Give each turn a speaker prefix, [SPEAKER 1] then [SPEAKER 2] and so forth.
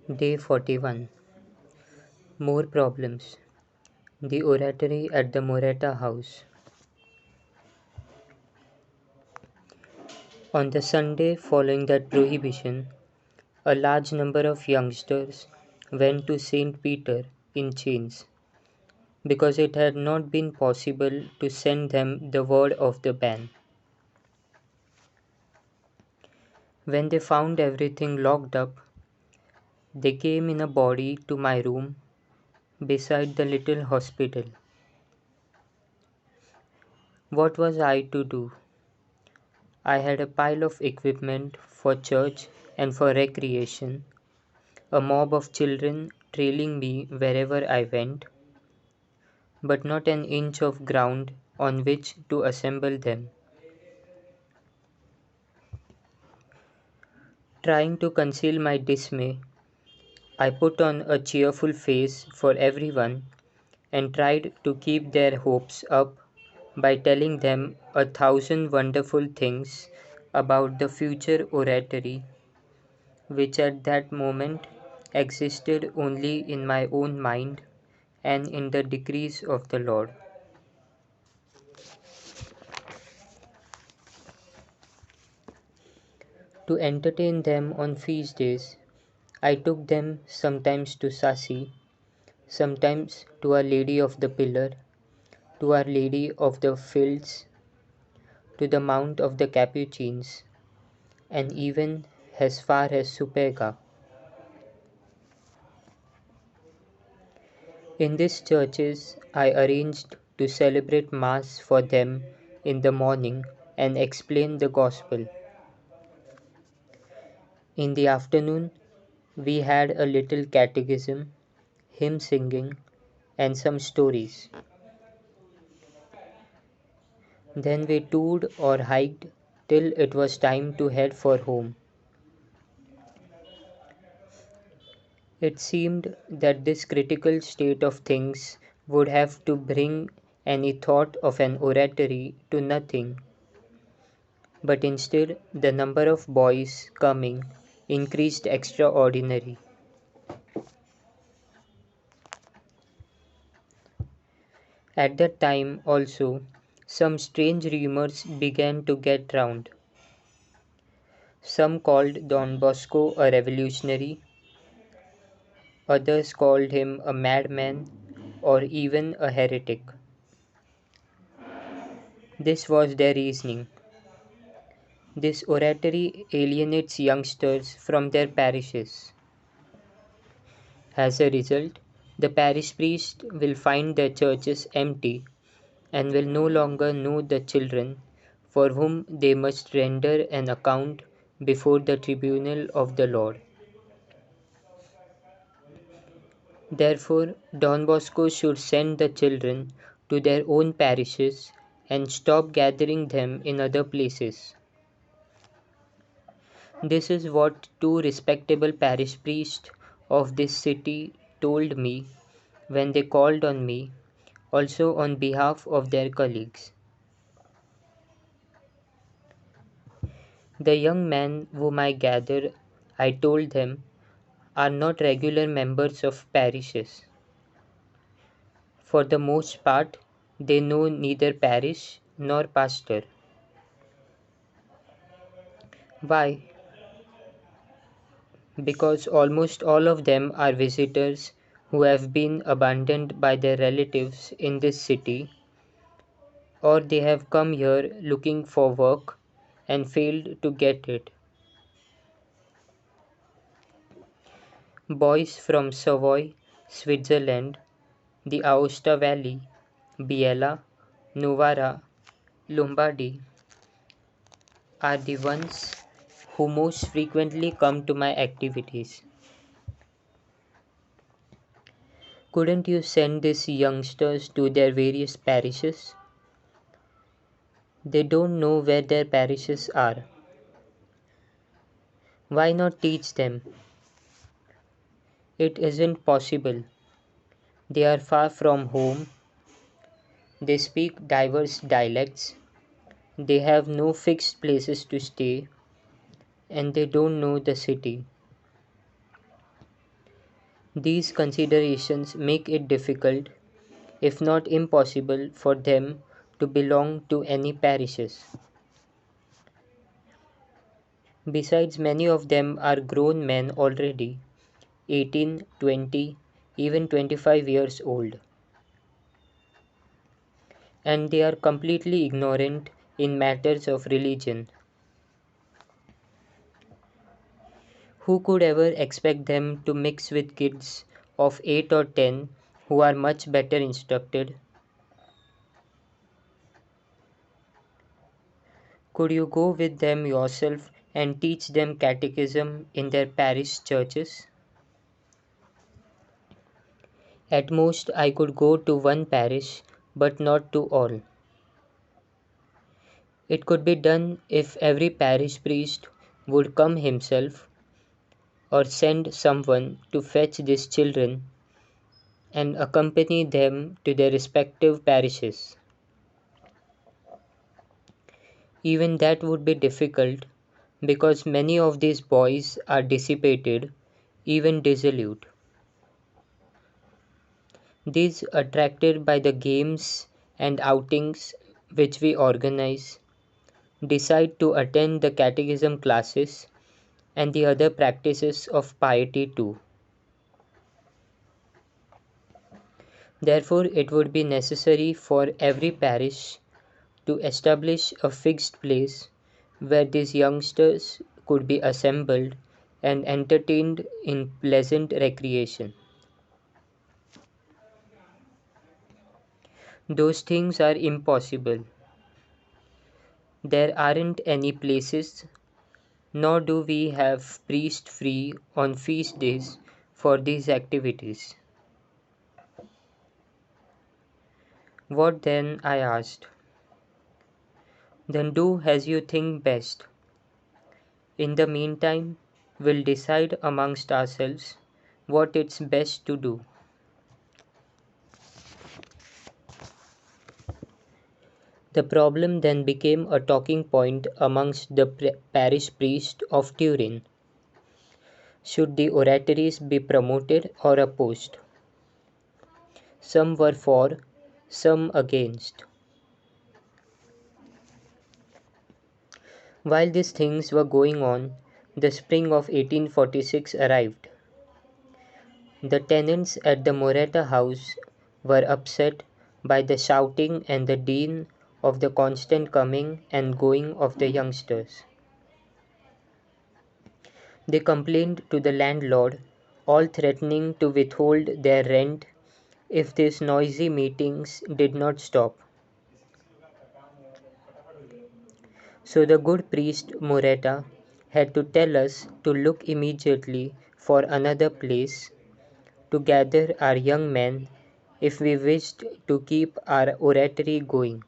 [SPEAKER 1] Day 41. More problems. The oratory at the Morita House. On the Sunday following that prohibition, a large number of youngsters went to St. Peter in chains because it had not been possible to send them the word of the ban. When they found everything locked up, they came in a body to my room beside the little hospital. What was I to do? I had a pile of equipment for church and for recreation, a mob of children trailing me wherever I went, but not an inch of ground on which to assemble them. Trying to conceal my dismay, I put on a cheerful face for everyone and tried to keep their hopes up by telling them 1,000 wonderful things about the future oratory, which at that moment existed only in my own mind and in the decrees of the Lord. To entertain them on feast days, I took them sometimes to Sasi, sometimes to Our Lady of the Pillar, to Our Lady of the Fields, to the Mount of the Capuchins, and even as far as Supega. In these churches, I arranged to celebrate Mass for them in the morning and explain the Gospel. In the afternoon, we had a little catechism, hymn singing, and some stories. Then we toured or hiked till it was time to head for home. It seemed that this critical state of things would have to bring any thought of an oratory to nothing, but instead the number of boys coming increased extraordinary. At that time also some strange rumours began to get round. Some called Don Bosco a revolutionary, others called him a madman or even a heretic. This was their reasoning. This oratory alienates youngsters from their parishes. As a result, the parish priest will find their churches empty and will no longer know the children for whom they must render an account before the tribunal of the Lord. Therefore, Don Bosco should send the children to their own parishes and stop gathering them in other places. This is what two respectable parish priests of this city told me when they called on me, also on behalf of their colleagues. The young men whom I gather, I told them, are not regular members of parishes. For the most part, they know neither parish nor pastor. Why? Because almost all of them are visitors who have been abandoned by their relatives in this city, or they have come here looking for work and failed to get it. Boys from Savoy, Switzerland, the Aosta Valley, Biella, Novara, Lombardy are the ones who most frequently come to my activities. Couldn't you send these youngsters to their various parishes? They don't know where their parishes are. Why not teach them? It isn't possible. They are far from home. They speak diverse dialects. They have no fixed places to stay, and they don't know the city. These considerations make it difficult, if not impossible, for them to belong to any parishes. Besides, many of them are grown men already, 18, 20, even 25 years old, and they are completely ignorant in matters of religion. Who could ever expect them to mix with kids of 8 or 10 who are much better instructed? Could you go with them yourself and teach them catechism in their parish churches? At most, I could go to one parish, but not to all. It could be done if every parish priest would come himself or send someone to fetch these children and accompany them to their respective parishes. Even that would be difficult because many of these boys are dissipated, even dissolute. These, attracted by the games and outings which we organize, decide to attend the catechism classes and the other practices of piety too. Therefore, it would be necessary for every parish to establish a fixed place where these youngsters could be assembled and entertained in pleasant recreation. Those things are impossible. There aren't any places, nor do we have priest free on feast days for these activities. What then? I asked. Then do as you think best. In the meantime, we'll decide amongst ourselves what it's best to do. The problem then became a talking point amongst the parish priest of Turin. Should the oratories be promoted or opposed? Some were for, some against. While these things were going on, the spring of 1846 arrived. The tenants at the Morita House were upset by the shouting and the din of the constant coming and going of the youngsters. They complained to the landlord, all threatening to withhold their rent if these noisy meetings did not stop. So the good priest Moretta had to tell us to look immediately for another place to gather our young men if we wished to keep our oratory going.